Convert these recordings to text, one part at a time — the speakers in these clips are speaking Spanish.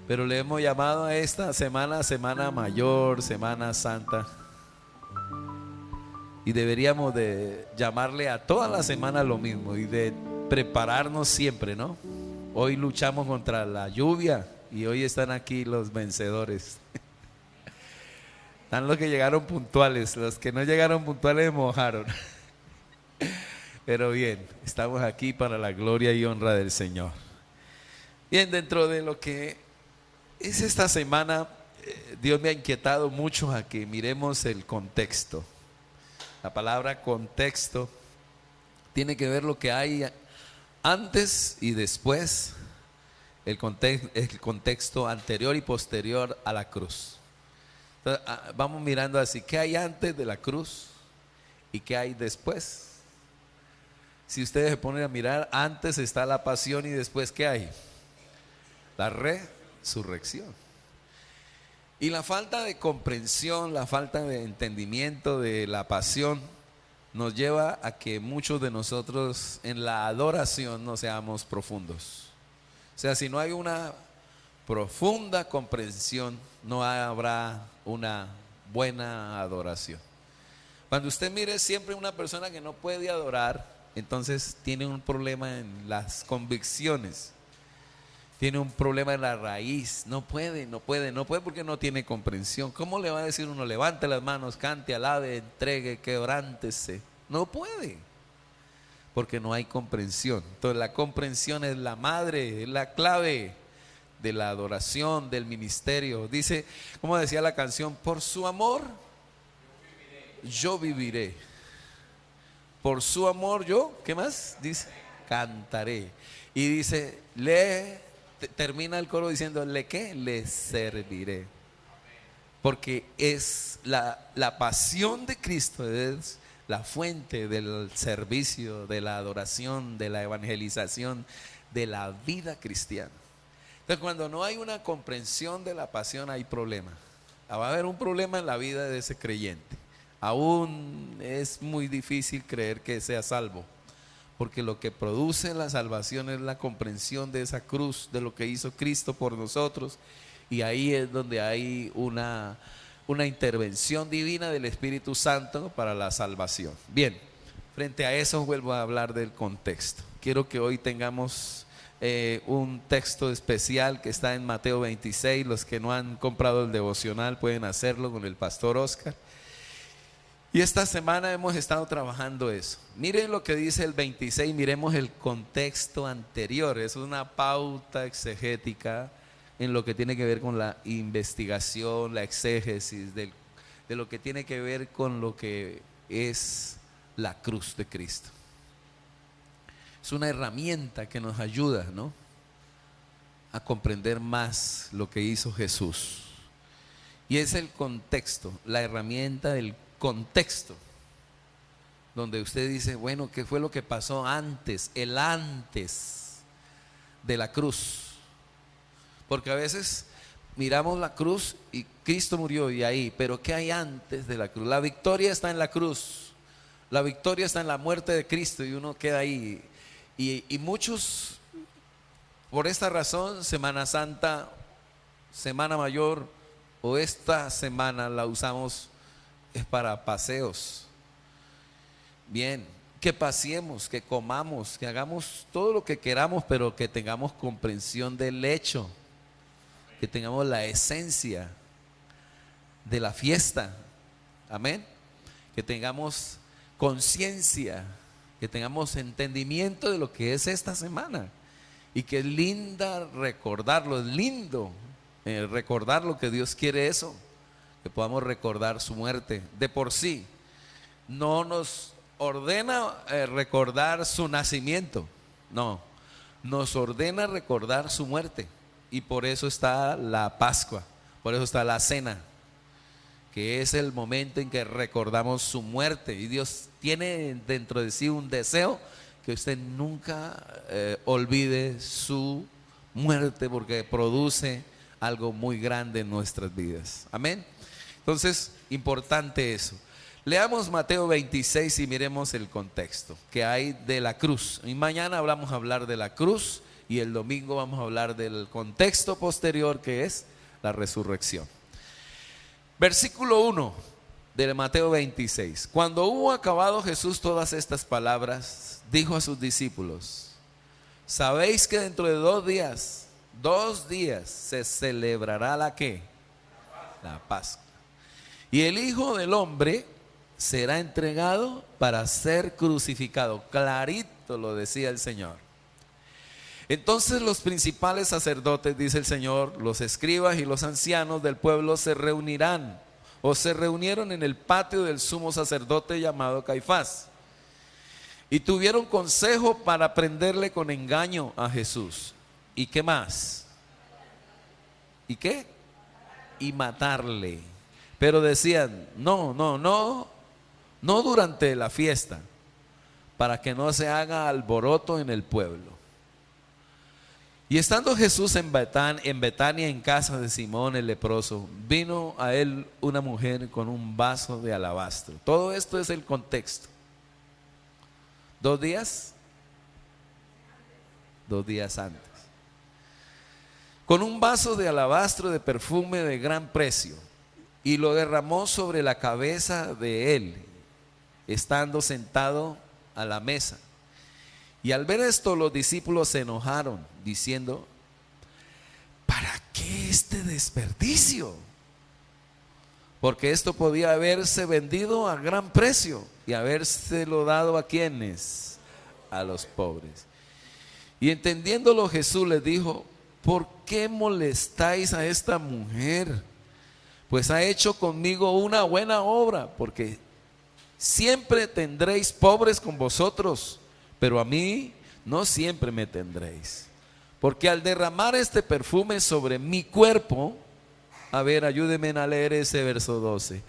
Pero le hemos llamado a esta semana Semana Mayor, Semana Santa. Y deberíamos de llamarle a toda la semana lo mismo y de prepararnos siempre, ¿no? Hoy luchamos contra la lluvia y hoy están aquí los vencedores. Están los que llegaron puntuales, los que no llegaron puntuales mojaron. Pero bien, estamos aquí para la gloria y honra del Señor. Bien, dentro de lo que es esta semana, Dios me ha inquietado mucho a que miremos el contexto. La palabra contexto tiene que ver lo que hay antes y después, el contexto anterior y posterior a la cruz. Entonces, vamos mirando así, ¿qué hay antes de la cruz y qué hay después? Si ustedes se ponen a mirar, antes está la pasión y después ¿qué hay? La resurrección. Y la falta de comprensión, la falta de entendimiento de la pasión nos lleva a que muchos de nosotros en la adoración no seamos profundos. O sea, si no hay una profunda comprensión, no habrá una buena adoración. Cuando usted mire siempre una persona que no puede adorar, entonces tiene un problema en las convicciones. Tiene un problema en la raíz, no puede porque no tiene comprensión. ¿Cómo le va a decir uno, levante las manos, cante, alabe, entregue, quebrántese? No puede, porque no hay comprensión. Entonces la comprensión es la madre, es la clave de la adoración, del ministerio. Dice, como decía la canción, por su amor yo viviré. Por su amor yo, ¿qué más? Dice, cantaré. Y dice, termina el coro diciendo, ¿le qué? Le serviré. Porque es la pasión de Cristo, es la fuente del servicio, de la adoración, de la evangelización, de la vida cristiana. Entonces, cuando no hay una comprensión de la pasión, hay problema. Va a haber un problema en la vida de ese creyente. Aún es muy difícil creer que sea salvo, porque lo que produce la salvación es la comprensión de esa cruz, de lo que hizo Cristo por nosotros, y ahí es donde hay una intervención divina del Espíritu Santo para la salvación. Bien, frente a eso vuelvo a hablar del contexto. Quiero que hoy tengamos un texto especial que está en Mateo 26. Los que no han comprado el devocional pueden hacerlo con el pastor Oscar. Y esta semana hemos estado trabajando eso. Miren lo que dice el 26, miremos el contexto anterior. Es una pauta exegética en lo que tiene que ver con la investigación, la exégesis de lo que tiene que ver con lo que es la cruz de Cristo. Es una herramienta que nos ayuda, ¿no?, a comprender más lo que hizo Jesús. Y es el contexto, la herramienta del contexto, donde usted dice, bueno, ¿qué fue lo que pasó antes? El antes de la cruz. Porque a veces miramos la cruz y Cristo murió y ahí, pero ¿qué hay antes de la cruz? La victoria está en la cruz, la victoria está en la muerte de Cristo y uno queda ahí. Y muchos, por esta razón, Semana Santa, Semana Mayor o esta semana la usamos es para paseos. Bien, que paseemos, que comamos, que hagamos todo lo que queramos, pero que tengamos comprensión del hecho, que tengamos la esencia de la fiesta. Amén. Que tengamos conciencia, que tengamos entendimiento de lo que es esta semana. Y que es linda recordarlo, es lindo recordar lo que Dios quiere eso. Que podamos recordar su muerte. De por sí no nos ordena recordar su nacimiento, no, nos ordena recordar su muerte. Y por eso está la Pascua, por eso está la cena, que es el momento en que recordamos su muerte. Y Dios tiene dentro de sí un deseo que usted nunca olvide su muerte, porque produce algo muy grande en nuestras vidas. Amén. Entonces, importante eso. Leamos Mateo 26 y miremos el contexto que hay de la cruz. Y mañana vamos a hablar de la cruz y el domingo vamos a hablar del contexto posterior, que es la resurrección. Versículo 1 de Mateo 26. Cuando hubo acabado Jesús todas estas palabras, dijo a sus discípulos: ¿sabéis que dentro de 2 días se celebrará la qué? La Pascua. Y el Hijo del Hombre será entregado para ser crucificado. Clarito lo decía el Señor. Entonces los principales sacerdotes, dice el Señor, los escribas y los ancianos del pueblo se reunirán, o se reunieron en el patio del sumo sacerdote llamado Caifás, y tuvieron consejo para prenderle con engaño a Jesús. ¿Y qué más? ¿Y qué? Y matarle. Pero decían: no durante la fiesta, para que no se haga alboroto en el pueblo. Y estando Jesús en Betania, en casa de Simón el leproso, vino a él una mujer con un vaso de alabastro. Todo esto es el contexto. 2 días, 2 días antes, con un vaso de alabastro de perfume de gran precio, y lo derramó sobre la cabeza de él, estando sentado a la mesa. Y al ver esto, los discípulos se enojaron, diciendo: ¿para qué este desperdicio? Porque esto podía haberse vendido a gran precio y habérselo dado ¿a quiénes? A los pobres. Y entendiéndolo, Jesús les dijo: ¿por qué molestáis a esta mujer? Pues ha hecho conmigo una buena obra, porque siempre tendréis pobres con vosotros, pero a mí no siempre me tendréis. Porque al derramar este perfume sobre mi cuerpo, a ver, ayúdenme a leer ese verso 12.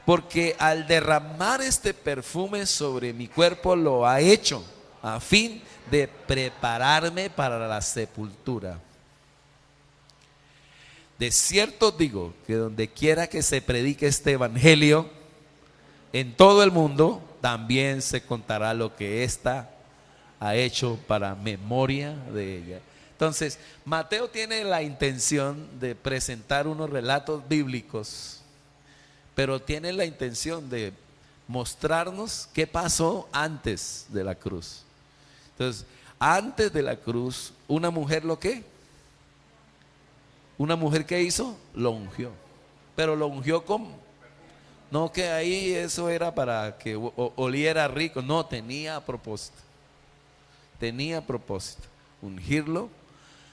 Porque al derramar este perfume sobre mi cuerpo lo ha hecho a fin de prepararme para la sepultura. De cierto digo que donde quiera que se predique este evangelio en todo el mundo, también se contará lo que ésta ha hecho para memoria de ella. Entonces, Mateo tiene la intención de presentar unos relatos bíblicos, pero tiene la intención de mostrarnos qué pasó antes de la cruz. Entonces, antes de la cruz, una mujer ¿lo qué? Una mujer ¿qué hizo? Lo ungió. Pero lo ungió como, no que ahí eso era para que oliera rico, no, tenía propósito. Tenía propósito, ungirlo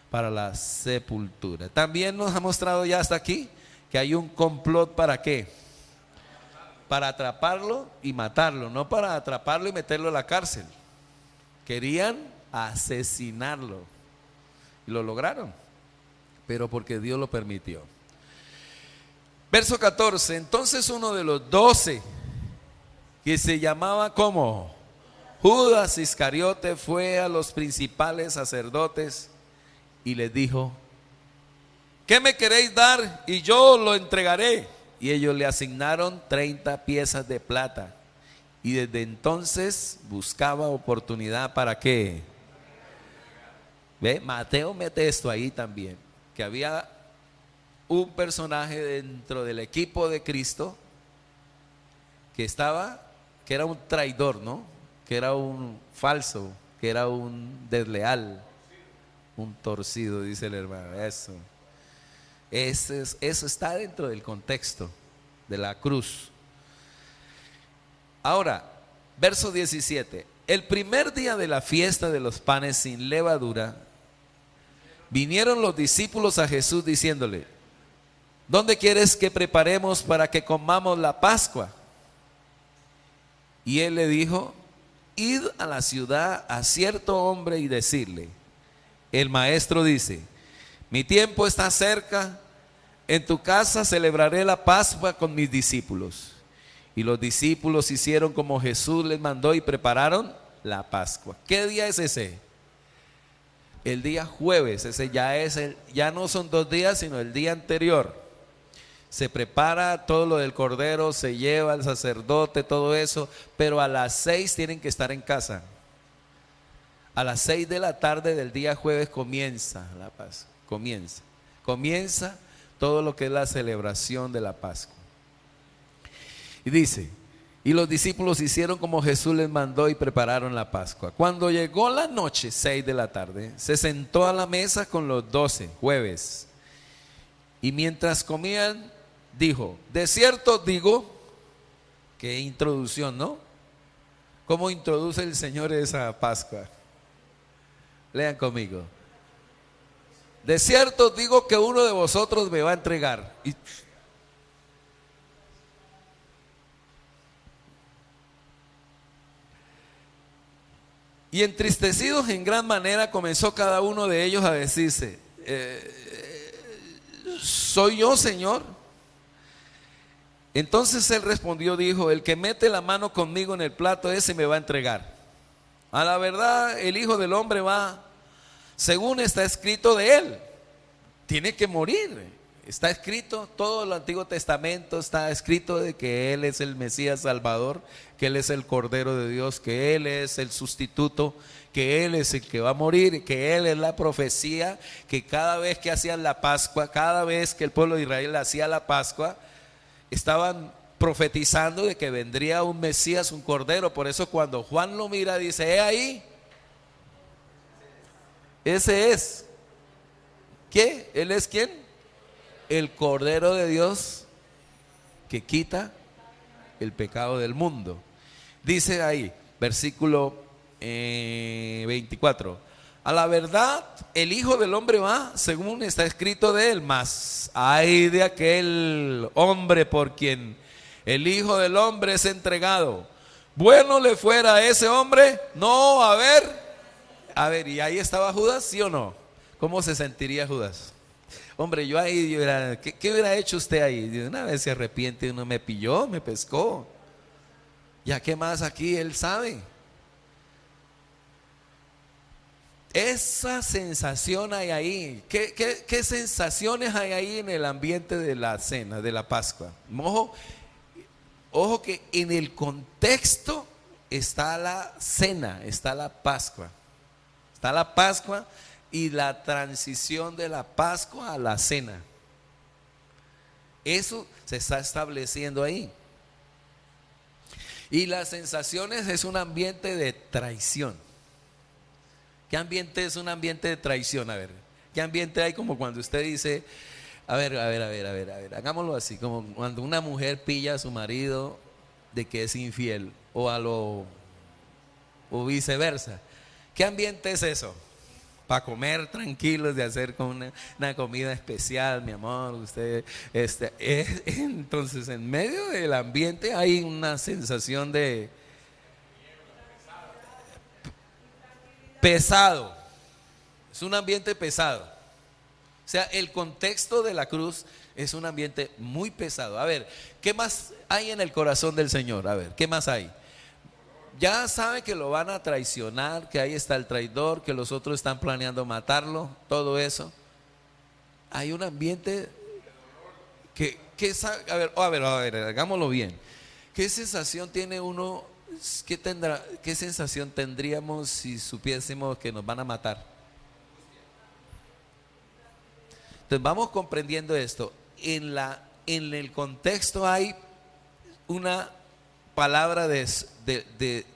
para la sepultura. También nos ha mostrado ya hasta aquí que hay un complot ¿para qué? Para atraparlo y matarlo, no para atraparlo y meterlo a la cárcel. Querían asesinarlo y lo lograron, pero porque Dios lo permitió. Verso 14, entonces uno de los 12, que se llamaba ¿cómo? Judas Iscariote, fue a los principales sacerdotes y les dijo: ¿qué me queréis dar? Y yo lo entregaré. Y ellos le asignaron 30 piezas de plata. Y desde entonces buscaba oportunidad ¿para qué? ¿Ve? Mateo mete esto ahí también, que había un personaje dentro del equipo de Cristo que era un traidor, ¿no? Que era un falso, que era un desleal, un torcido, dice el hermano. Eso está dentro del contexto de la cruz. Ahora, verso 17. El primer día de la fiesta de los panes sin levadura, vinieron los discípulos a Jesús diciéndole: ¿dónde quieres que preparemos para que comamos la Pascua? Y él le dijo: id a la ciudad a cierto hombre y decirle: el maestro dice, mi tiempo está cerca, en tu casa celebraré la Pascua con mis discípulos. Y los discípulos hicieron como Jesús les mandó y prepararon la Pascua. ¿Qué día es ese? El día jueves. Ese ya no son 2 días, sino el día anterior. Se prepara todo lo del cordero, se lleva al sacerdote, todo eso, pero a las 6 tienen que estar en casa. A las 6 de la tarde del día jueves comienza la Pascua. Comienza todo lo que es la celebración de la Pascua. Y dice, y los discípulos hicieron como Jesús les mandó y prepararon la Pascua. Cuando llegó la noche, 6 de la tarde, se sentó a la mesa con los 12, jueves. Y mientras comían, dijo, de cierto digo, qué introducción, ¿no? ¿Cómo introduce el Señor esa Pascua? Lean conmigo. De cierto digo que uno de vosotros me va a entregar. Y entristecidos en gran manera comenzó cada uno de ellos a decirse, ¿soy yo, Señor? Entonces él respondió, dijo, el que mete la mano conmigo en el plato, ese me va a entregar. A la verdad, el Hijo del Hombre va, según está escrito de él, tiene que morir. Está escrito, todo el Antiguo Testamento está escrito de que Él es el Mesías Salvador, que Él es el Cordero de Dios, que Él es el sustituto, que Él es el que va a morir, que Él es la profecía, que cada vez que hacían la Pascua, cada vez que el pueblo de Israel hacía la Pascua, estaban profetizando de que vendría un Mesías, un Cordero. Por eso cuando Juan lo mira dice, ahí, ese es. ¿Qué? ¿Él es quién? El Cordero de Dios que quita el pecado del mundo. Dice ahí, versículo 24, a la verdad el Hijo del Hombre va según está escrito de él, mas ay de aquel hombre por quien el Hijo del Hombre es entregado. Bueno le fuera a ese hombre, no, a ver, y ahí estaba Judas, ¿sí o no? ¿Cómo se sentiría Judas? Hombre, yo ahí, ¿qué hubiera hecho usted ahí? De una vez se arrepiente, uno me pilló, me pescó. ¿Ya qué más aquí? Él sabe. Esa sensación hay ahí. ¿Qué sensaciones hay ahí en el ambiente de la cena, de la Pascua? Ojo que en el contexto está la cena, está la Pascua. Está la Pascua y la transición de la Pascua a la cena. Eso se está estableciendo ahí. Y las sensaciones es un ambiente de traición. ¿Qué ambiente es un ambiente de traición? A ver, ¿qué ambiente hay como cuando usted dice, a ver, hagámoslo así, como cuando una mujer pilla a su marido de que es infiel o viceversa? ¿Qué ambiente es eso? Para comer tranquilos, de hacer con una comida especial, mi amor, usted, entonces en medio del ambiente hay una sensación de pesado, es un ambiente pesado. O sea, el contexto de la cruz es un ambiente muy pesado. A ver, ¿qué más hay en el corazón del Señor? A ver, ¿qué más hay? Ya sabe que lo van a traicionar, que ahí está el traidor, que los otros están planeando matarlo, todo eso. Hay un ambiente a ver, hagámoslo bien. ¿Qué sensación tiene uno? ¿Qué sensación tendríamos si supiésemos que nos van a matar? Entonces vamos comprendiendo esto. En el contexto hay una palabra de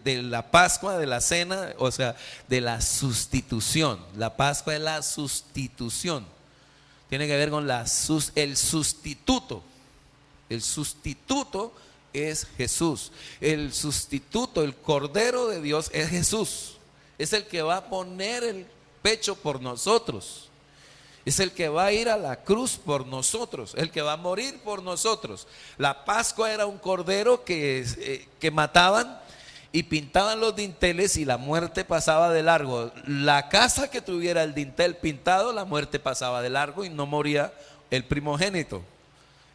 la Pascua, de la cena, o sea, de la sustitución. La Pascua es la sustitución. Tiene que ver con el sustituto. El sustituto es Jesús. El sustituto, el Cordero de Dios es Jesús. Es el que va a poner el pecho por nosotros. Es el que va a ir a la cruz por nosotros, el que va a morir por nosotros. La Pascua era un cordero que mataban y pintaban los dinteles y la muerte pasaba de largo. La casa que tuviera el dintel pintado, la muerte pasaba de largo y no moría el primogénito.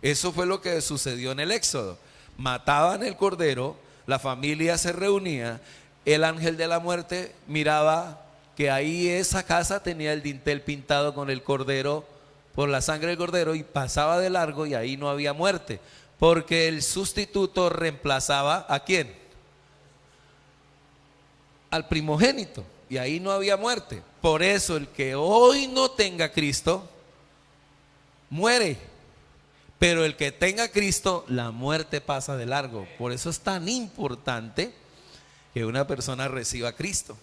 Eso fue lo que sucedió en el Éxodo. Mataban el cordero, la familia se reunía, el ángel de la muerte miraba que ahí esa casa tenía el dintel pintado con el cordero, por la sangre del cordero, y pasaba de largo y ahí no había muerte, porque el sustituto reemplazaba ¿a quién? Al primogénito. y ahí no había muerte. Por eso el que hoy no tenga Cristo, muere. Pero el que tenga Cristo, la muerte pasa de largo. Por eso es tan importante que una persona reciba a Cristo.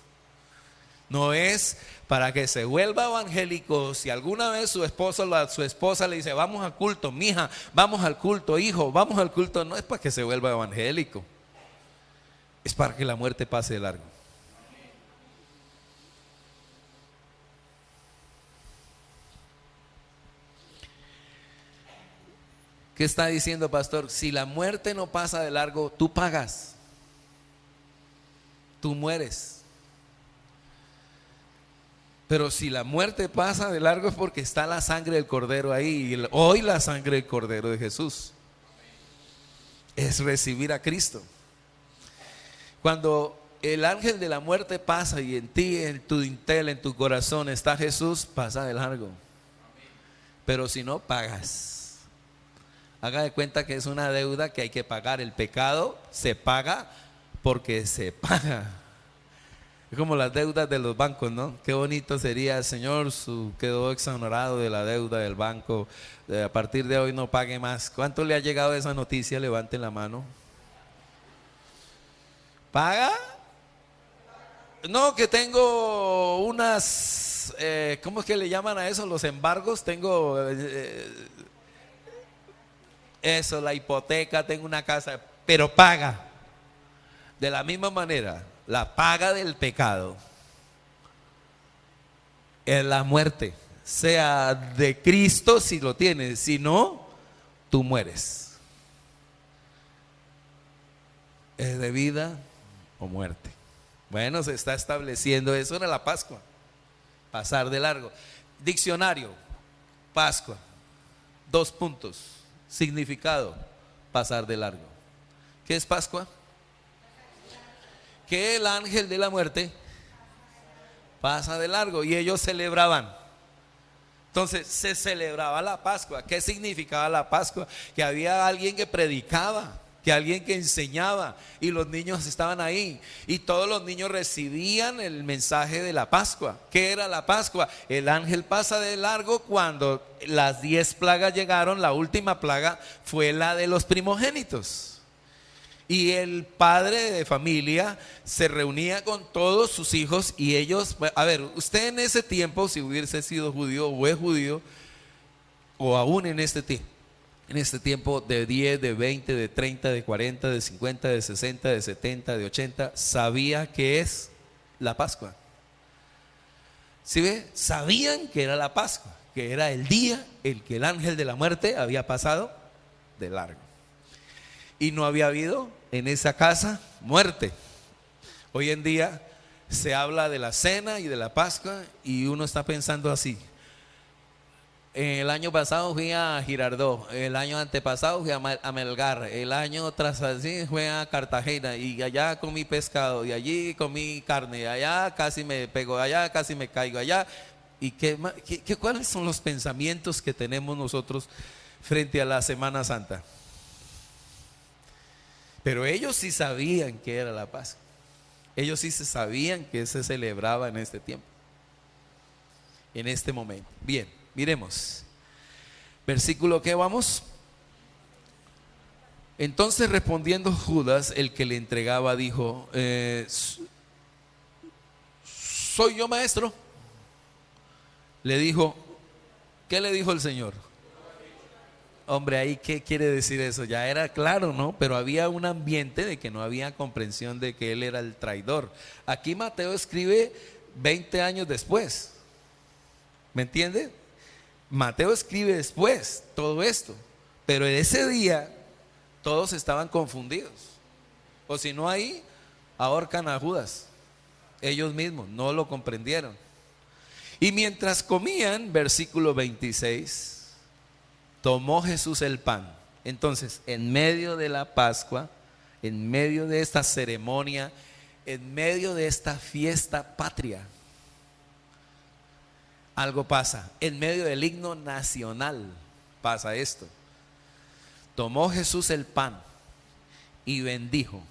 No es para que se vuelva evangélico. Si alguna vez su esposa le dice, vamos al culto, mija, vamos al culto, hijo, vamos al culto. No es para que se vuelva evangélico. Es para que la muerte pase de largo. ¿Qué está diciendo, pastor? Si la muerte no pasa de largo, tú pagas. Tú mueres. Pero si la muerte pasa de largo es porque está la sangre del Cordero ahí. Y hoy la sangre del Cordero de Jesús es recibir a Cristo. Cuando el ángel de la muerte pasa y en ti, en tu intel, en tu corazón está Jesús, pasa de largo. Pero si no, pagas. Haga de cuenta que es una deuda que hay que pagar. El pecado se paga porque se paga. Es como las deudas de los bancos, ¿no? Qué bonito sería, Señor, quedó exonerado de la deuda del banco. A partir de hoy no pague más. ¿Cuánto le ha llegado esa noticia? Levanten la mano. ¿Paga? No, que tengo unas, ¿cómo es que le llaman a eso? Los embargos. Tengo eso, la hipoteca, tengo una casa, pero paga. De la misma manera, la paga del pecado es la muerte, sea de Cristo si lo tienes, si no, tú mueres. Es de vida o muerte. Bueno, se está estableciendo eso en la Pascua, pasar de largo. Diccionario, Pascua, 2 puntos, significado, pasar de largo. ¿Qué es Pascua? Que el ángel de la muerte pasa de largo y ellos celebraban. Entonces se celebraba la Pascua. ¿Qué significaba la Pascua? Que había alguien que predicaba, que alguien que enseñaba y los niños estaban ahí y todos los niños recibían el mensaje de la Pascua. ¿Qué era la Pascua? El ángel pasa de largo cuando las 10 plagas llegaron. La última plaga fue la de los primogénitos. Y el padre de familia se reunía con todos sus hijos y ellos, a ver, usted en ese tiempo, si hubiese sido judío o es judío, o aún en este tiempo de 10, de 20, de 30, de 40, de 50, de 60, de 70, de 80, sabía que es la Pascua. ¿Sí ve? Sabían que era la Pascua, que era el día en que el ángel de la muerte había pasado de largo. Y no había habido en esa casa muerte. Hoy en día se habla de la cena y de la Pascua y uno está pensando así. El año pasado fui a Girardot, el año antepasado fui a Melgar, el año tras así fui a Cartagena y allá comí pescado y allí comí carne, y allá casi me pego, allá casi me caigo, allá. ¿Y cuáles son los pensamientos que tenemos nosotros frente a la Semana Santa? Pero ellos sí sabían que era la Pascua. Ellos sí se sabían que se celebraba en este tiempo, en este momento. Bien, miremos. Versículo que vamos. Entonces respondiendo Judas, el que le entregaba, dijo, ¿soy yo, maestro? Le dijo, ¿qué le dijo el Señor? Hombre, ahí ¿qué quiere decir eso? Ya era claro, ¿no? Pero había un ambiente de que no había comprensión de que él era el traidor. Aquí Mateo escribe 20 años después. ¿Me entiende? Mateo escribe después todo esto. Pero en ese día todos estaban confundidos. O si no, ahí ahorcan a Judas. Ellos mismos no lo comprendieron. Y mientras comían, versículo 26, tomó Jesús el pan. Entonces, en medio de la Pascua, en medio de esta ceremonia, en medio de esta fiesta patria, algo pasa. En medio del himno nacional pasa esto. Tomó Jesús el pan y bendijo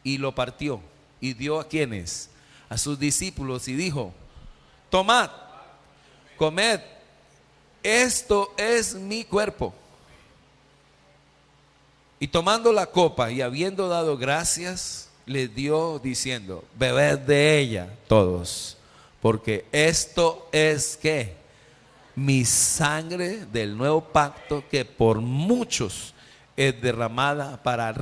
y lo partió y dio a quienes, a sus discípulos y dijo: tomad, comed, esto es mi cuerpo. Y tomando la copa y habiendo dado gracias, les dio diciendo: bebed de ella todos, porque esto es ¿qué? Mi sangre del nuevo pacto, que por muchos es derramada para,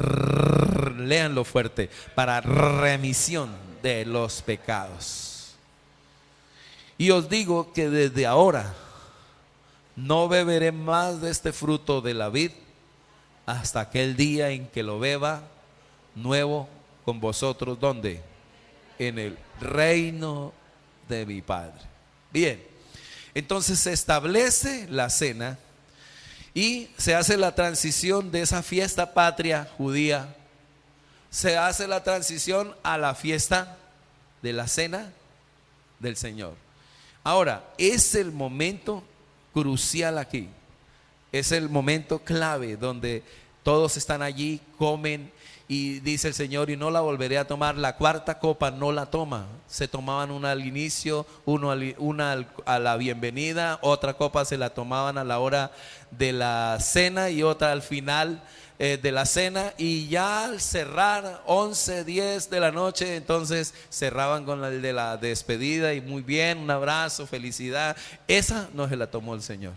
léanlo fuerte, para remisión de los pecados. Y os digo que desde ahora no beberé más de este fruto de la vid hasta aquel día en que lo beba nuevo con vosotros. ¿Dónde? En el reino de mi Padre. Bien, entonces se establece la cena y se hace la transición de esa fiesta patria judía. Se hace la transición a la fiesta de la cena del Señor. Ahora, es el momento crucial aquí. Es el momento clave donde todos están allí, comen, y dice el Señor: y no la volveré a tomar. La cuarta copa no la toma. Se tomaban una al inicio, una a la bienvenida, otra copa se la tomaban a la hora de la cena y otra al final de la cena, y ya al cerrar 11, 10 de la noche, entonces cerraban con el de la despedida, y muy bien, un abrazo, felicidad. Esa no se la tomó el Señor,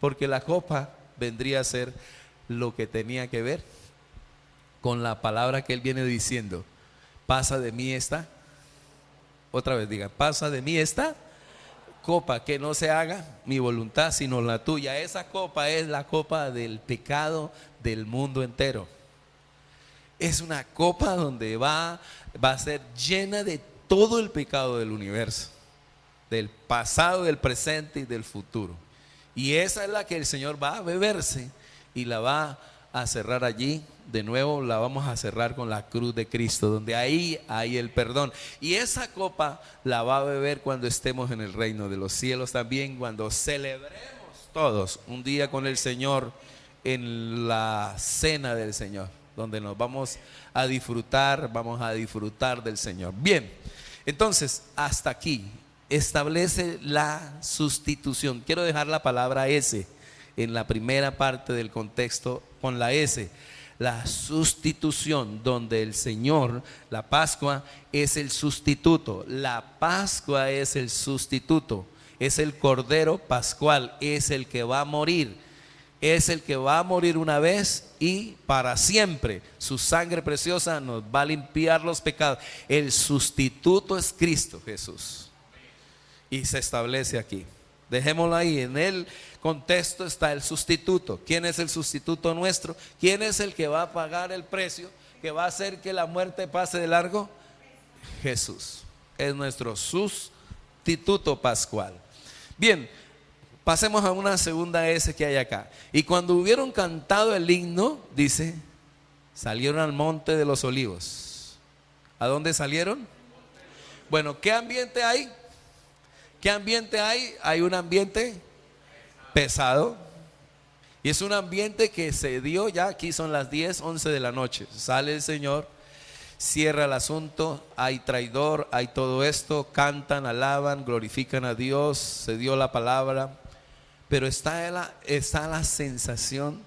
porque la copa vendría a ser lo que tenía que ver con la palabra que Él viene diciendo: pasa de mí esta, otra vez diga, pasa de mí esta copa, que no se haga mi voluntad sino la tuya. Esa copa es la copa del pecado del mundo entero. Es una copa donde va a ser llena de todo el pecado del universo, del pasado, del presente y del futuro. Y esa es la que el Señor va a beberse y la va a cerrar allí. De nuevo la vamos a cerrar con la cruz de Cristo, donde ahí hay el perdón. Y esa copa la va a beber cuando estemos en el reino de los cielos también, cuando celebremos todos un día con el Señor en la cena del Señor, donde nos vamos a disfrutar del Señor. Bien, entonces hasta aquí establece la sustitución. Quiero dejar la palabra S en la primera parte del contexto con la S. La sustitución, donde el Señor, la Pascua es el sustituto. La Pascua es el sustituto, es el Cordero Pascual, es el que va a morir. Es el que va a morir una vez y para siempre. Su sangre preciosa nos va a limpiar los pecados. El sustituto es Cristo Jesús, y se establece aquí. Dejémoslo ahí. En el contexto está el sustituto. ¿Quién es el sustituto nuestro? ¿Quién es el que va a pagar el precio, que va a hacer que la muerte pase de largo? Jesús es nuestro sustituto pascual. Bien, pasemos a una segunda S que hay acá. Y cuando hubieron cantado el himno, dice, salieron al monte de los olivos. ¿A dónde salieron? Bueno, ¿qué ambiente hay? ¿Qué ambiente hay? Hay un ambiente pesado. Y es un ambiente que se dio ya, aquí son las 10, 11 de la noche. Sale el Señor, cierra el asunto, hay traidor, hay todo esto, cantan, alaban, glorifican a Dios, se dio la palabra. Pero está la sensación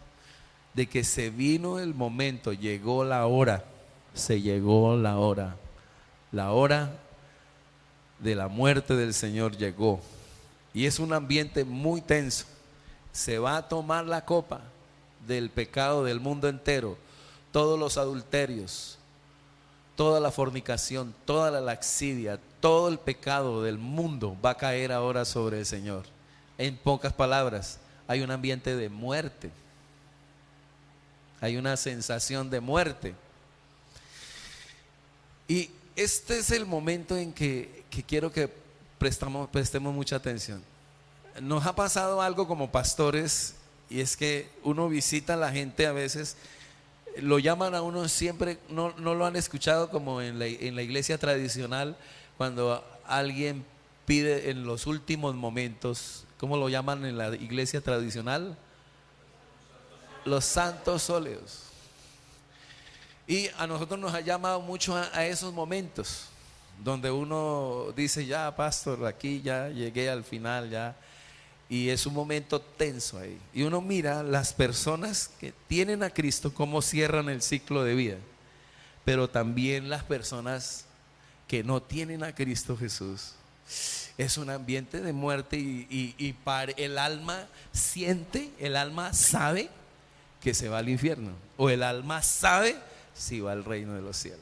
de que se vino el momento, llegó la hora, se llegó la hora de la muerte del Señor llegó. Y es un ambiente muy tenso. Se va a tomar la copa del pecado del mundo entero. Todos los adulterios, toda la fornicación, toda la laxidia, todo el pecado del mundo va a caer ahora sobre el Señor. En pocas palabras, hay un ambiente de muerte. Hay una sensación de muerte. Y este es el momento en que quiero que prestemos mucha atención. Nos ha pasado algo como pastores, y es que uno visita a la gente, a veces lo llaman a uno siempre, no lo han escuchado como en la iglesia tradicional, cuando alguien pide en los últimos momentos. ¿Cómo lo llaman en la iglesia tradicional? Los santos óleos. Y a nosotros nos ha llamado mucho a esos momentos donde uno dice, ya pastor, aquí ya llegué al final, ya. Y es un momento tenso ahí. Y uno mira las personas que tienen a Cristo, cómo cierran el ciclo de vida. Pero también las personas que no tienen a Cristo Jesús. Es un ambiente de muerte y el alma siente, el alma sabe que se va al infierno. O el alma sabe si va al reino de los cielos.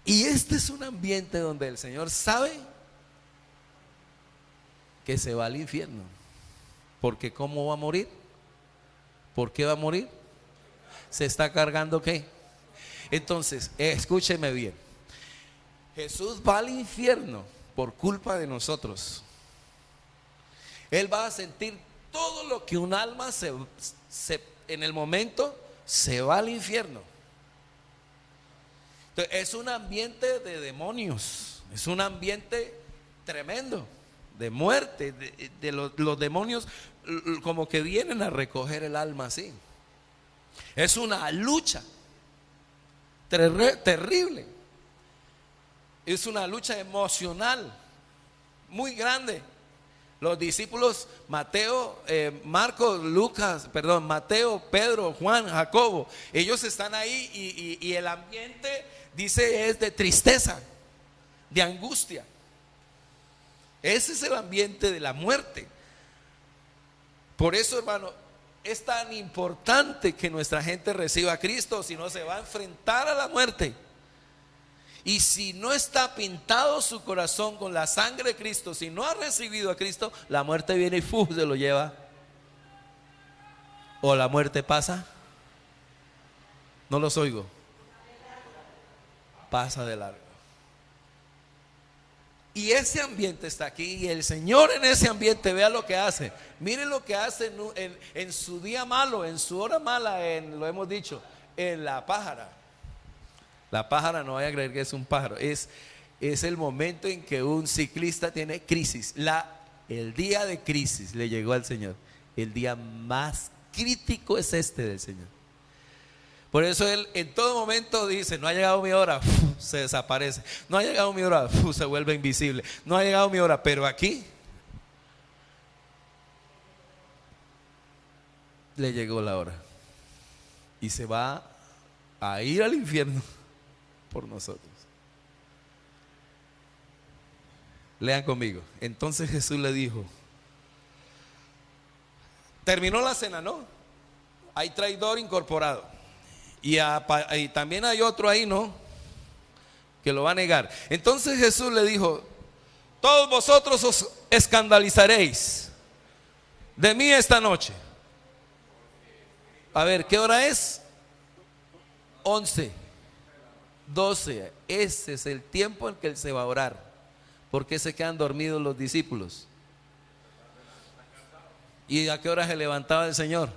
Y este es un ambiente donde el Señor sabe que se va al infierno. Porque ¿cómo va a morir? ¿Por qué va a morir? ¿Se está cargando qué? Entonces, escúcheme bien. Jesús va al infierno por culpa de nosotros. Él va a sentir todo lo que un alma en el momento se va al infierno. Entonces, es un ambiente de demonios, es un ambiente tremendo de muerte, de los demonios como que vienen a recoger el alma así. Es una lucha terrible. Es una lucha emocional muy grande. Los discípulos Mateo, Marcos, Lucas, perdón, Mateo, Pedro, Juan, Jacobo, ellos están ahí y el ambiente, dice, es de tristeza, de angustia. Ese es el ambiente de la muerte. Por eso, hermano, es tan importante que nuestra gente reciba a Cristo, si no se va a enfrentar a la muerte. Y si no está pintado su corazón con la sangre de Cristo, si no ha recibido a Cristo, la muerte viene y se lo lleva. O la muerte pasa. No los oigo. Pasa de largo. Y ese ambiente está aquí. Y el Señor en ese ambiente, vea lo que hace. Miren lo que hace en su día malo, en su hora mala, lo hemos dicho, en la pájara. La pájara, no vaya a creer que es un pájaro, es el momento en que un ciclista tiene crisis. El día de crisis le llegó al Señor. El día más crítico es este del Señor. Por eso Él en todo momento dice, no ha llegado mi hora, se desaparece. No ha llegado mi hora, se vuelve invisible. No ha llegado mi hora, pero aquí le llegó la hora. Y se va a ir al infierno por nosotros. Lean conmigo. Entonces Jesús le dijo, terminó la cena, ¿no? Hay traidor incorporado y también hay otro ahí, ¿no? Que lo va a negar. Entonces Jesús le dijo, todos vosotros os escandalizaréis de mí esta noche. A ver, ¿qué hora es? 11, 12. Ese es el tiempo en que Él se va a orar. ¿Por qué se quedan dormidos los discípulos? ¿Y a qué hora se levantaba el Señor?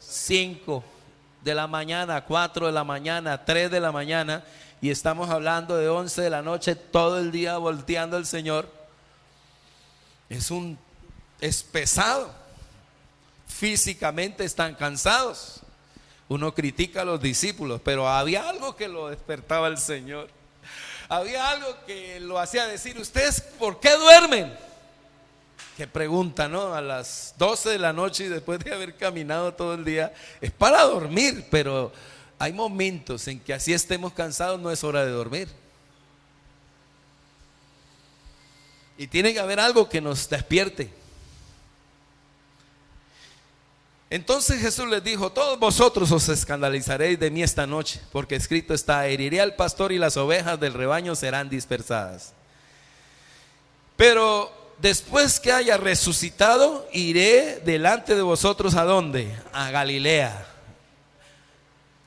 5 de la mañana, 4 de la mañana, 3 de la mañana. Y estamos hablando de 11 de la noche, todo el día volteando el Señor. Es pesado. Físicamente están cansados. Uno critica a los discípulos, pero había algo que lo despertaba el Señor. Había algo que lo hacía decir, ¿ustedes por qué duermen? Qué pregunta, ¿no? A las 12 de la noche y después de haber caminado todo el día, es para dormir, pero hay momentos en que así estemos cansados, no es hora de dormir. Y tiene que haber algo que nos despierte. Entonces Jesús les dijo, todos vosotros os escandalizaréis de mí esta noche, porque escrito está, heriré al pastor y las ovejas del rebaño serán dispersadas. Pero después que haya resucitado, iré delante de vosotros, ¿a dónde? A Galilea.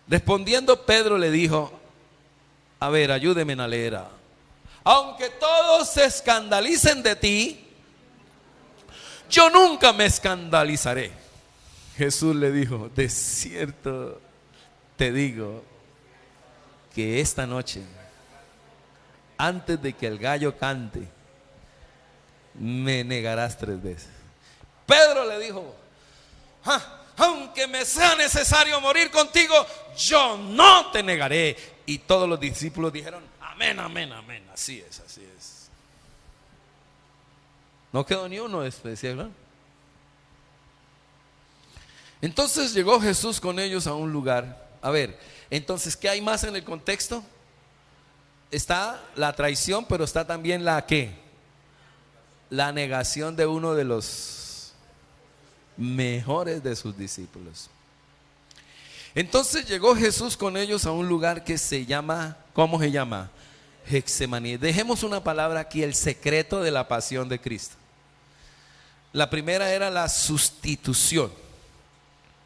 Respondiendo Pedro le dijo, a ver, ayúdeme a leer. Aunque todos se escandalicen de ti, yo nunca me escandalizaré. Jesús le dijo, de cierto te digo que esta noche, antes de que el gallo cante, me negarás 3 veces. Pedro le dijo, aunque me sea necesario morir contigo, yo no te negaré. Y todos los discípulos dijeron, amén. Amén, amén, amén. Así es, así es. No quedó ni uno especial, ¿no? Entonces llegó Jesús con ellos a un lugar. A ver, entonces, ¿qué hay más en el contexto? Está la traición, pero está también la ¿qué? La negación de uno de los mejores de sus discípulos. Entonces llegó Jesús con ellos a un lugar que se llama, ¿cómo se llama? Getsemaní. Dejemos una palabra aquí, el secreto de la pasión de Cristo. La primera era la sustitución.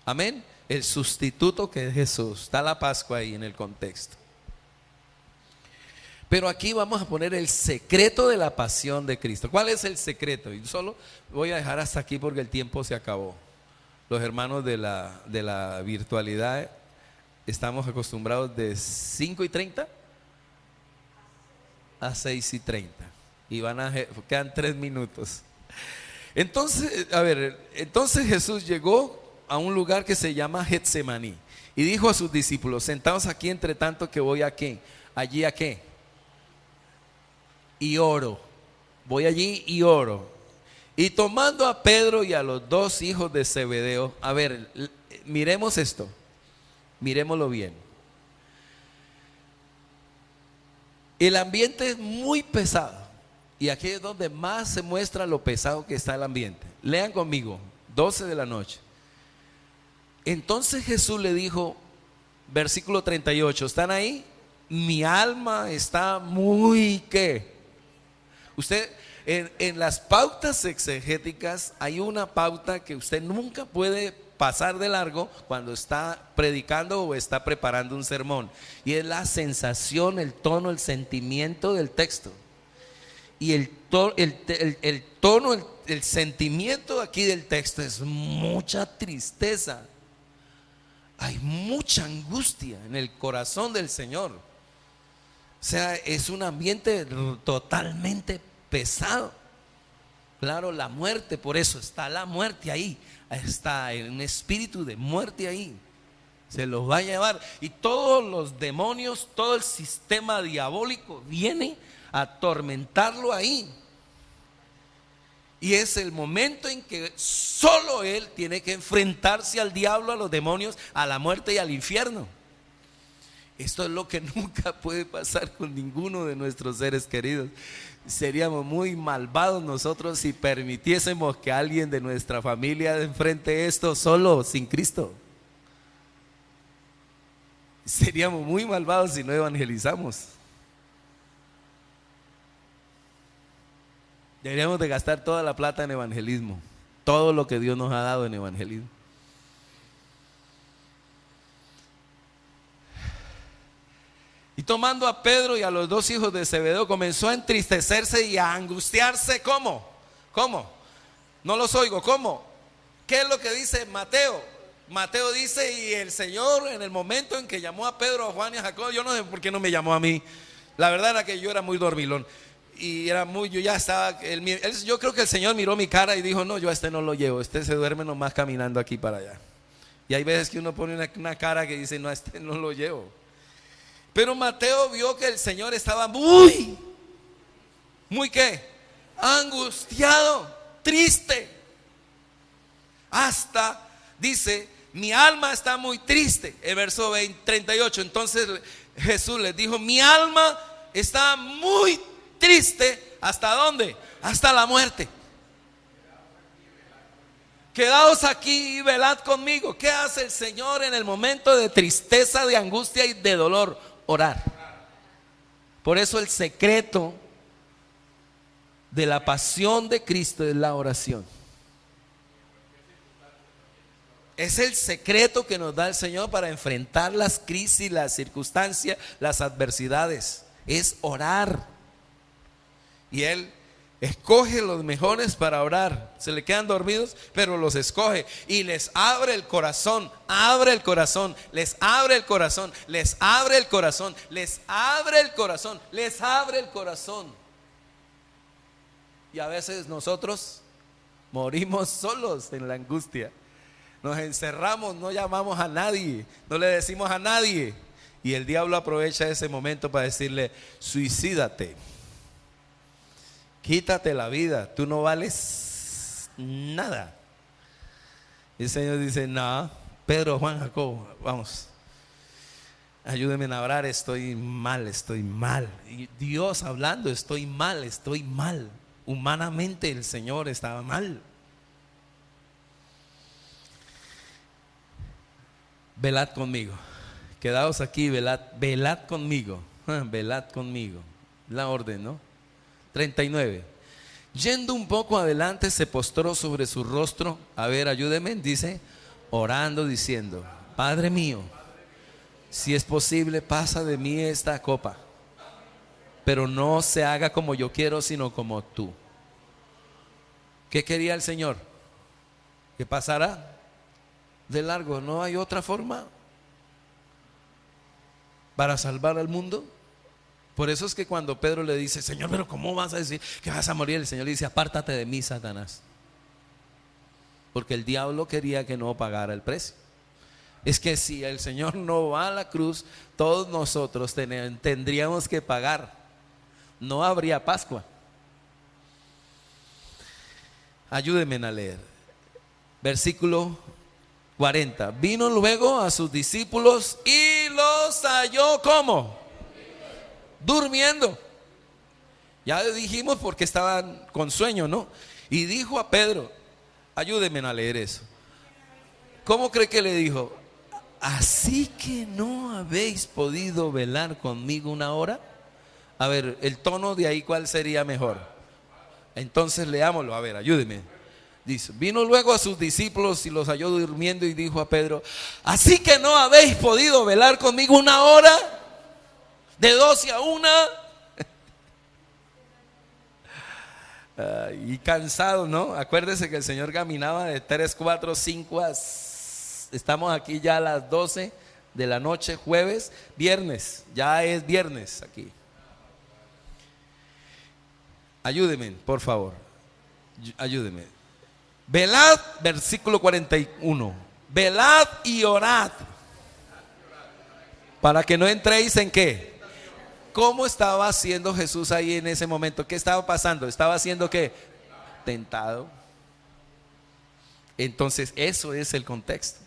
Amén. El sustituto que es Jesús. Está la Pascua ahí en el contexto. Pero aquí vamos a poner el secreto de la pasión de Cristo. ¿Cuál es el secreto? Y solo voy a dejar hasta aquí porque el tiempo se acabó. Los hermanos de la virtualidad estamos acostumbrados de 5:30 a 6:30. Y quedan 3 minutos. Entonces, a ver, entonces Jesús llegó a un lugar que se llama Getsemaní y dijo a sus discípulos: sentaos aquí entre tanto que voy a qué, allí a qué, y oro. Voy allí y oro. Y tomando a Pedro y a los 2 hijos de Zebedeo, a ver, miremos esto, miremoslo bien. El ambiente es muy pesado y aquí es donde más se muestra lo pesado que está el ambiente. Lean conmigo, 12 de la noche. Entonces Jesús le dijo, versículo 38, ¿están ahí? Mi alma está muy ¿qué? Usted, en las pautas exegéticas hay una pauta que usted nunca puede pasar de largo cuando está predicando o está preparando un sermón, y es la sensación, el tono, el sentimiento del texto. Y el tono, el sentimiento aquí del texto es mucha tristeza. Hay mucha angustia en el corazón del Señor. O sea, es un ambiente totalmente pesado. Claro, la muerte, por eso está la muerte ahí. Está un espíritu de muerte ahí. Se los va a llevar. Y todos los demonios, todo el sistema diabólico viene a atormentarlo ahí. Y es el momento en que solo él tiene que enfrentarse al diablo, a los demonios, a la muerte y al infierno. Esto es lo que nunca puede pasar con ninguno de nuestros seres queridos. Seríamos muy malvados nosotros si permitiésemos que alguien de nuestra familia enfrente esto solo, sin Cristo. Seríamos muy malvados si no evangelizamos. Deberíamos de gastar toda la plata en evangelismo, todo lo que Dios nos ha dado en evangelismo. Y tomando a Pedro y a los 2 hijos de Zebedeo, comenzó a entristecerse y a angustiarse. ¿Cómo? ¿Cómo? No los oigo. ¿Cómo? ¿Qué es lo que dice Mateo? Mateo dice, y el Señor en el momento en que llamó a Pedro, a Juan y a Jacobo, yo no sé por qué no me llamó a mí. La verdad era que yo era muy dormilón. Y yo ya estaba, yo creo que el Señor miró mi cara y dijo, no, yo a este no lo llevo, este se duerme nomás caminando aquí para allá. Y hay veces que uno pone una cara que dice, no, a este no lo llevo. Pero Mateo vio que el Señor estaba muy ¿qué? Angustiado, triste. Hasta, dice, mi alma está muy triste. El verso 38, entonces Jesús les dijo, mi alma está muy triste. ¿Hasta dónde? Hasta la muerte. Quedaos aquí y velad conmigo. ¿Qué hace el Señor en el momento de tristeza, de angustia y de dolor? Orar. Por eso el secreto de la pasión de Cristo es la oración. Es el secreto que nos da el Señor para enfrentar las crisis, las circunstancias, las adversidades. Es orar. Y Él escoge los mejores para orar. Se le quedan dormidos, pero los escoge y les abre el corazón. Abre el corazón, les abre el corazón, les abre el corazón, les abre el corazón, les abre el corazón. Y a veces nosotros morimos solos en la angustia. Nos encerramos, no llamamos a nadie, no le decimos a nadie. Y el diablo aprovecha ese momento para decirle: suicídate, quítate la vida, tú no vales nada. Y el Señor dice: no, Pedro, Juan, Jacobo, vamos, ayúdenme a orar, estoy mal, estoy mal. Y Dios hablando: estoy mal, estoy mal. Humanamente el Señor estaba mal. Velad conmigo. Quedaos aquí, velad conmigo. Velad conmigo. La orden, ¿no? 39. Yendo un poco adelante, se postró sobre su rostro. A ver, ayúdenme, dice, orando, diciendo: Padre mío, si es posible, pasa de mí esta copa, pero no se haga como yo quiero, sino como tú. ¿Qué quería el Señor? Que pasara de largo. No hay otra forma para salvar al mundo. Por eso es que cuando Pedro le dice: Señor, pero ¿cómo vas a decir que vas a morir? El Señor le dice: apártate de mí, Satanás. Porque el diablo quería que no pagara el precio. Es que si el Señor no va a la cruz, todos nosotros tendríamos que pagar. No habría Pascua. Ayúdenme a leer. Versículo 40. Vino luego a sus discípulos y los halló ¿cómo? Durmiendo. Ya dijimos porque estaban con sueño, ¿no? Y dijo a Pedro, ayúdenme a leer eso. ¿Cómo cree que le dijo? Así que no habéis podido velar conmigo una hora. A ver, el tono de ahí, ¿cuál sería mejor? Entonces leámoslo, a ver, ayúdeme. Dice: vino luego a sus discípulos y los halló durmiendo y dijo a Pedro: así que no habéis podido velar conmigo una hora, de 12 a 1. Y cansado, ¿no? Acuérdese que el Señor caminaba de 3, 4, 5 estamos aquí ya a las 12 de la noche, jueves, viernes, ya es viernes aquí. Ayúdeme, por favor, ayúdeme. Velad, versículo 41. Velad y orad, para que no entréis en ¿qué? ¿Cómo estaba haciendo Jesús ahí en ese momento? ¿Qué estaba pasando? ¿Estaba haciendo qué? Tentado. Entonces eso es el contexto.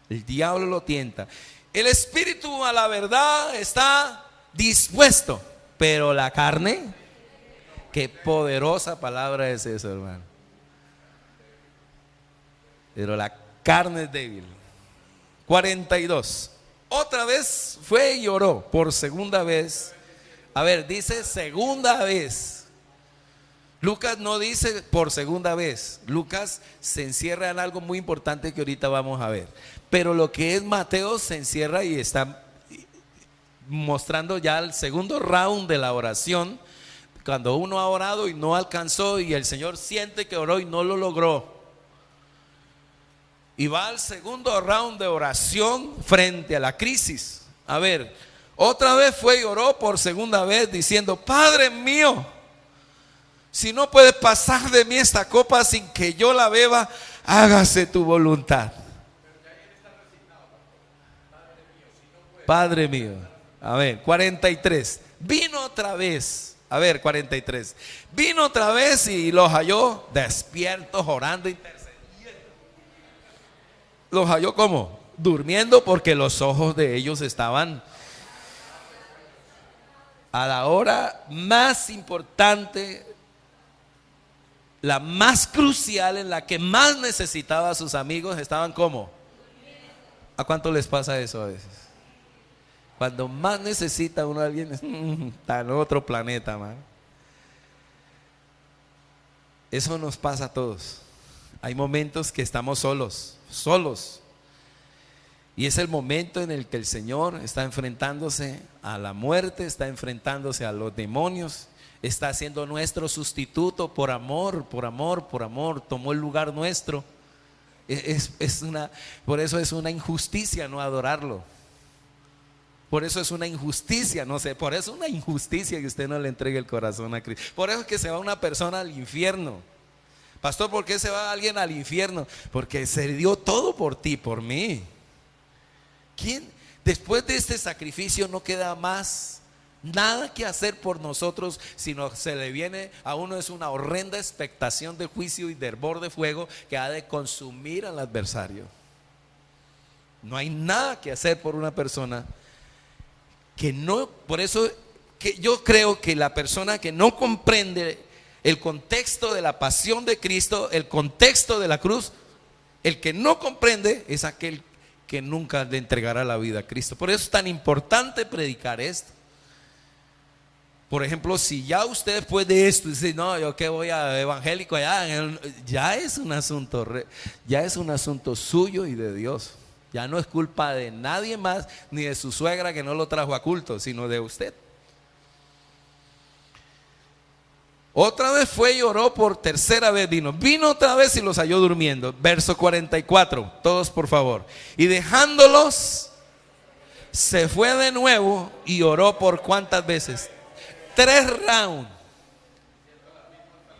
El diablo lo tienta. El espíritu a la verdad está dispuesto, pero la carne, qué poderosa palabra es eso, hermano. Pero la carne es débil. 42. Otra vez fue y oró por segunda vez. A ver, dice segunda vez. Lucas no dice por segunda vez. Lucas se encierra en algo muy importante que ahorita vamos a ver. Pero lo que es Mateo se encierra y está mostrando ya el segundo round de la oración. Cuando uno ha orado y no alcanzó y el Señor siente que oró y no lo logró. Y va al segundo round de oración frente a la crisis. A ver, otra vez fue y oró por segunda vez diciendo: Padre mío, si no puedes pasar de mí esta copa sin que yo la beba, hágase tu voluntad. Padre mío. A ver, 43. Vino otra vez. A ver, 43. Vino otra vez y los halló despiertos, orando, intercediendo. Los halló ¿cómo? Durmiendo, porque los ojos de ellos estaban a la hora más importante, la más crucial, en la que más necesitaba a sus amigos. Estaban ¿cómo? ¿A cuánto les pasa eso a veces? Cuando más necesita uno a alguien, está en otro planeta, man. Eso nos pasa a todos. Hay momentos que estamos solos. Y es el momento en el que el Señor está enfrentándose a la muerte, está enfrentándose a los demonios, está siendo nuestro sustituto por amor, tomó el lugar nuestro. Por eso es una injusticia no adorarlo. Por eso es una injusticia, por eso es una injusticia que usted no le entregue el corazón a Cristo. Por eso es que se va una persona al infierno. Pastor, ¿por qué se va alguien al infierno? Porque se dio todo por ti, por mí. ¿Quién? Después de este sacrificio no queda más nada que hacer por nosotros, sino se le viene a uno es una horrenda expectación de juicio y de hervor de fuego que ha de consumir al adversario. No hay nada que hacer por una persona que no, por eso que yo creo que la persona que no comprende el contexto de la pasión de Cristo, el contexto de la cruz, el que no comprende es aquel que nunca le entregará la vida a Cristo. Por eso es tan importante predicar esto. Por ejemplo, si ya usted después de esto dice, no, yo que voy a evangélico allá, ya es un asunto suyo y de Dios. Ya no es culpa de nadie más, ni de su suegra que no lo trajo a culto, sino de usted. Otra vez fue y oró, por tercera vez vino otra vez y los halló durmiendo. Verso 44, todos por favor. Y dejándolos, se fue de nuevo y oró por ¿cuántas veces? 3 rounds.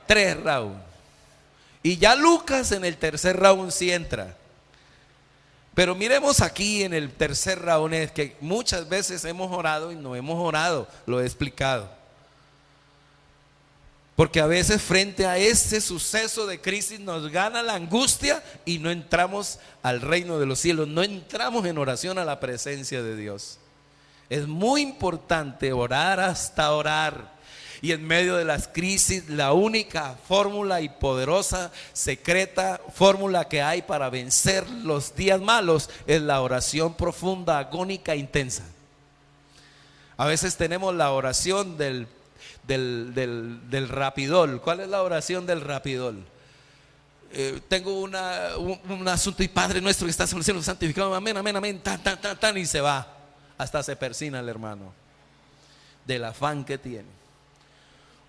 3 rounds. Y ya Lucas en el tercer round sí entra. Pero miremos aquí en el tercer round, es que muchas veces hemos orado y no hemos orado, lo he explicado. Porque a veces frente a ese suceso de crisis nos gana la angustia y no entramos al reino de los cielos, no entramos en oración a la presencia de Dios. Es muy importante orar hasta orar. Y en medio de las crisis, la única fórmula y poderosa, secreta fórmula que hay para vencer los días malos es la oración profunda, agónica, intensa. A veces tenemos la oración del rapidol. ¿Cuál es la oración del rapidol? Tengo un asunto y Padre nuestro que estás en los cielos, santificado, amén, amén, amén, tan, y se va. Hasta se persina el hermano del afán que tiene.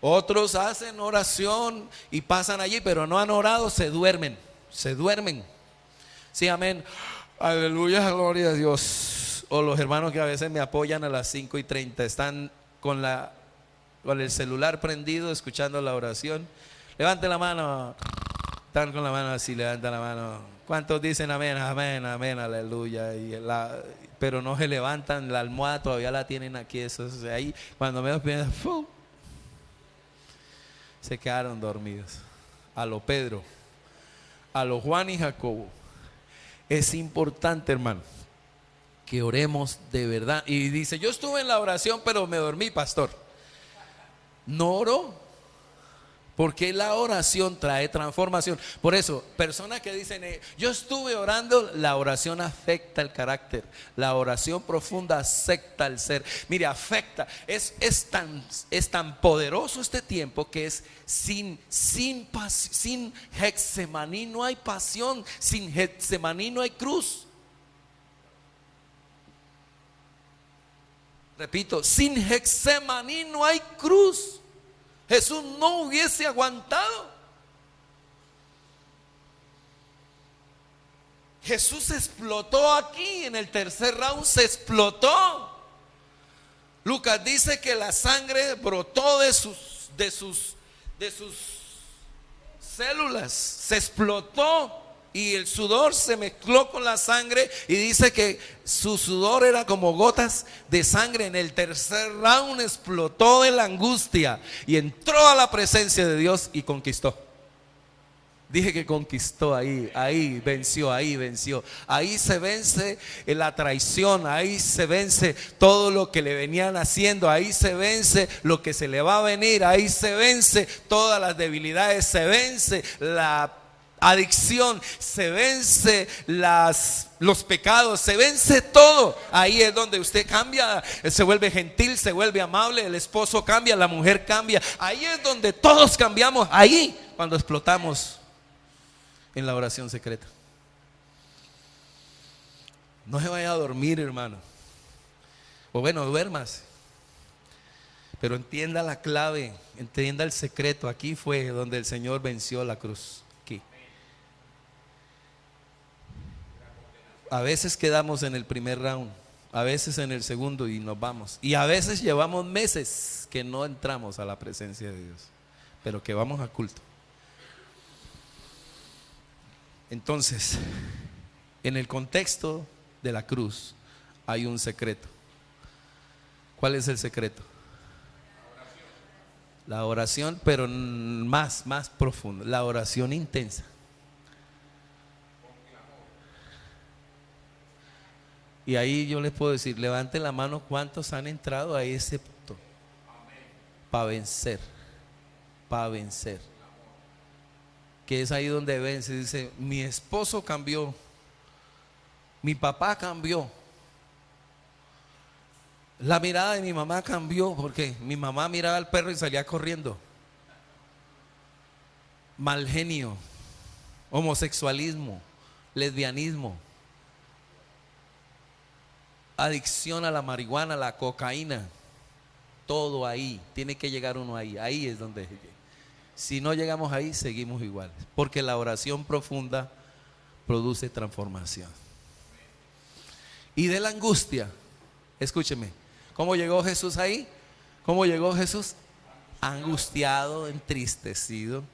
Otros hacen oración y pasan allí, pero no han orado, se duermen. Sí, amén, aleluya, gloria a Dios. O los hermanos que a veces me apoyan a las 5:30 están con el celular prendido escuchando la oración. Levante la mano. Están con la mano así, levanta la mano. ¿Cuántos dicen amén, amén, amén, aleluya? Pero no se levantan, la almohada todavía la tienen aquí. Eso es ahí. Cuando me piensan, se quedaron dormidos. A lo Pedro, a lo Juan y Jacobo. Es importante, hermano, que oremos de verdad. Y dice, yo estuve en la oración, pero me dormí, pastor. No oró, porque la oración trae transformación. Por eso, personas que dicen, yo estuve orando, la oración afecta el carácter. La oración profunda afecta el ser. Mire, afecta. Es tan poderoso este tiempo que es sin Getsemaní no hay pasión, sin Getsemaní no hay cruz. Repito, sin Getsemaní no hay cruz. Jesús no hubiese aguantado. Jesús explotó aquí en el tercer round, se explotó. Lucas dice que la sangre brotó de sus células, se explotó. Y el sudor se mezcló con la sangre y dice que su sudor era como gotas de sangre. En el tercer round explotó de la angustia y entró a la presencia de Dios y conquistó. Dije que conquistó ahí venció. Ahí se vence la traición, ahí se vence todo lo que le venían haciendo, ahí se vence lo que se le va a venir, ahí se vence todas las debilidades, se vence la adicción, se vence los pecados, se vence todo. Ahí es donde usted cambia, se vuelve gentil, se vuelve amable, el esposo cambia, la mujer cambia. Ahí es donde todos cambiamos, ahí cuando explotamos en la oración secreta. No se vaya a dormir, hermano, o bueno, duermas, pero entienda la clave, entienda el secreto. Aquí fue donde el Señor venció la cruz. A veces quedamos en el primer round, a veces en el segundo y nos vamos. Y a veces llevamos meses que no entramos a la presencia de Dios, pero que vamos a culto. Entonces, en el contexto de la cruz, hay un secreto. ¿Cuál es el secreto? La oración, pero más profundo, la oración intensa. Y ahí yo les puedo decir, levanten la mano cuántos han entrado a ese punto. Para vencer, para vencer. Que es ahí donde vence, dice, mi esposo cambió, mi papá cambió, la mirada de mi mamá cambió, porque mi mamá miraba al perro y salía corriendo. Mal genio, homosexualismo, lesbianismo, adicción a la marihuana, a la cocaína, todo ahí, tiene que llegar uno ahí, ahí es donde llegue. Si no llegamos ahí, seguimos iguales, porque la oración profunda produce transformación. Y de la angustia, escúcheme, ¿cómo llegó Jesús ahí? ¿Cómo llegó Jesús? Angustiado, entristecido,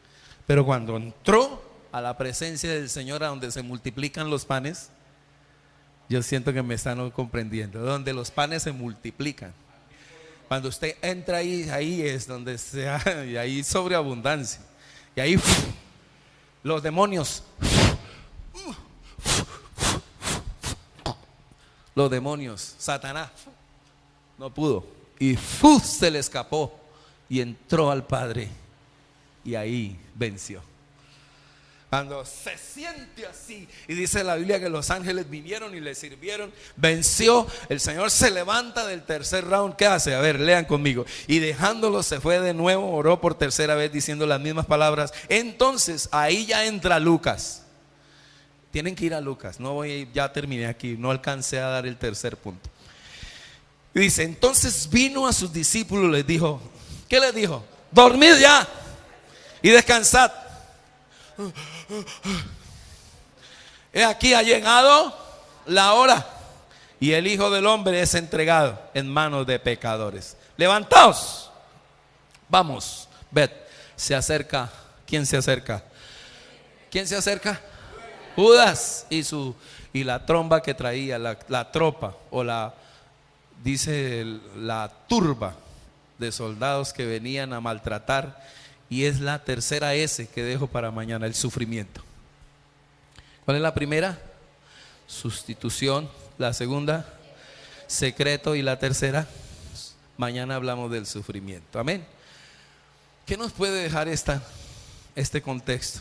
pero cuando entró a la presencia del Señor, a donde se multiplican los panes, yo siento que me están comprendiendo, donde los panes se multiplican. Cuando usted entra ahí, ahí es donde y ahí sobreabundancia. Y ahí los demonios, Satanás no pudo. Y se le escapó y entró al Padre. Y ahí venció. Cuando se siente así, y dice la Biblia que los ángeles vinieron y le sirvieron, venció, el Señor se levanta del tercer round. ¿Qué hace? A ver, lean conmigo. Y dejándolo se fue de nuevo, oró por tercera vez diciendo las mismas palabras. Entonces ahí ya entra Lucas. Tienen que ir a Lucas, no voy, ya terminé aquí, no alcancé a dar el tercer punto. Y dice, entonces vino a sus discípulos, les dijo, ¿qué les dijo? Dormid ya y descansad. He aquí ha llegado la hora y el Hijo del Hombre es entregado en manos de pecadores. Levantaos, vamos, ved, se acerca. ¿Quién se acerca? ¿Quién se acerca? Judas y la tromba que traía, la tropa, o dice la turba de soldados que venían a maltratar. Y es la tercera S que dejo para mañana, el sufrimiento. ¿Cuál es la primera? Sustitución. La segunda, secreto. Y la tercera, mañana hablamos del sufrimiento. Amén. ¿Qué nos puede dejar este contexto?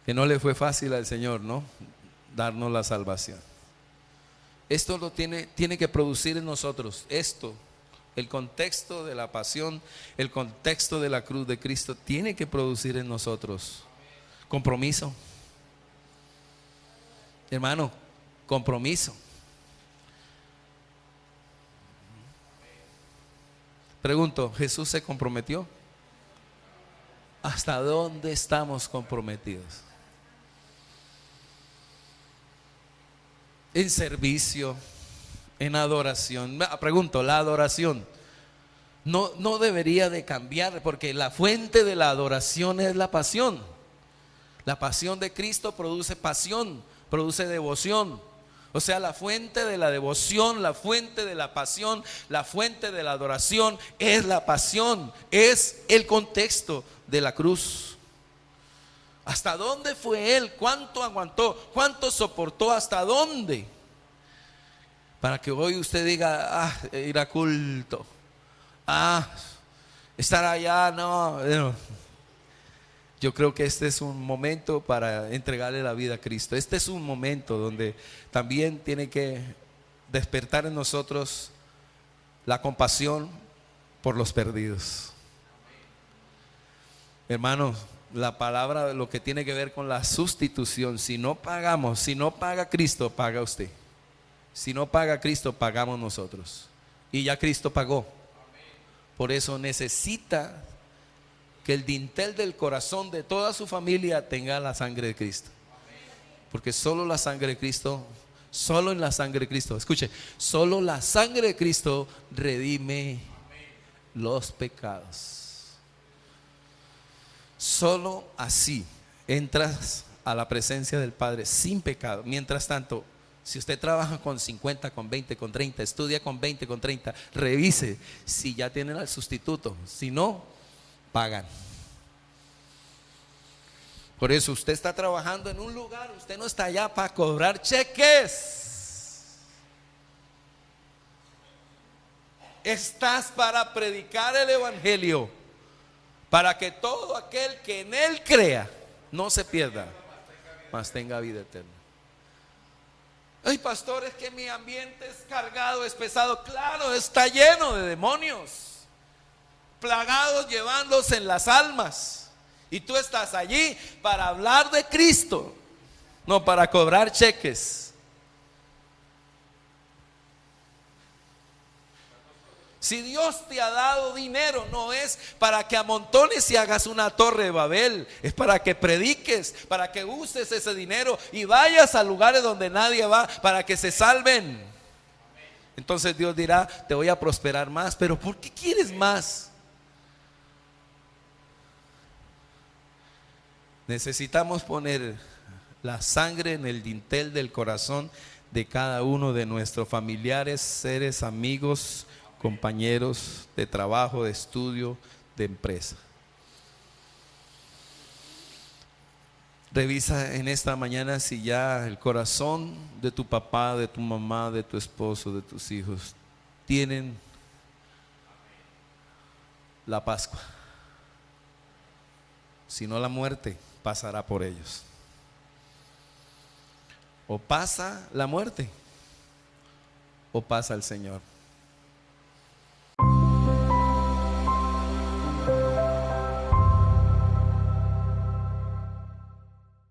Que no le fue fácil al Señor, ¿no? Darnos la salvación. Esto lo tiene que producir en nosotros. El contexto de la pasión, el contexto de la cruz de Cristo tiene que producir en nosotros compromiso. Hermano, compromiso. Pregunto, ¿Jesús se comprometió? ¿Hasta dónde estamos comprometidos? En servicio, en adoración. Pregunto, la adoración no debería de cambiar, porque la fuente de la adoración es la pasión. La pasión de Cristo produce pasión, produce devoción. O sea, la fuente de la devoción, la fuente de la pasión, la fuente de la adoración es la pasión, es el contexto de la cruz. ¿Hasta dónde fue Él? ¿Cuánto aguantó? ¿Cuánto soportó? ¿Hasta dónde? Para que hoy usted diga, ir a culto, estar allá, no. Yo creo que este es un momento para entregarle la vida a Cristo. Este es un momento donde también tiene que despertar en nosotros la compasión por los perdidos. Hermanos, la palabra, lo que tiene que ver con la sustitución, si no pagamos, si no paga Cristo, paga usted. Si no paga Cristo, pagamos nosotros. Y ya Cristo pagó. Por eso necesita que el dintel del corazón de toda su familia tenga la sangre de Cristo. Porque solo la sangre de Cristo, solo en la sangre de Cristo, escuche, solo la sangre de Cristo redime los pecados. Solo así entras a la presencia del Padre sin pecado. Mientras tanto, Si usted trabaja con 50, con 20, con 30, estudia con 20, con 30, revise si ya tienen al sustituto. Si no, pagan. Por eso usted está trabajando en un lugar, usted no está allá para cobrar cheques. Estás para predicar el evangelio, para que todo aquel que en él crea no se pierda, mas tenga vida eterna. Ay, pastor, es que mi ambiente es cargado, es pesado. Claro, está lleno de demonios, plagados llevándose en las almas. Y tú estás allí para hablar de Cristo, no para cobrar cheques. Si Dios te ha dado dinero, no es para que amontones y hagas una torre de Babel, es para que prediques, para que uses ese dinero y vayas a lugares donde nadie va, para que se salven. Entonces Dios dirá, te voy a prosperar más. Pero ¿por qué quieres más? Necesitamos poner la sangre en el dintel del corazón de cada uno de nuestros familiares, seres, amigos, compañeros de trabajo, de estudio, de empresa. Revisa en esta mañana si ya el corazón de tu papá, de tu mamá, de tu esposo, de tus hijos tienen la Pascua. Si no, la muerte pasará por ellos. O pasa la muerte o pasa el Señor.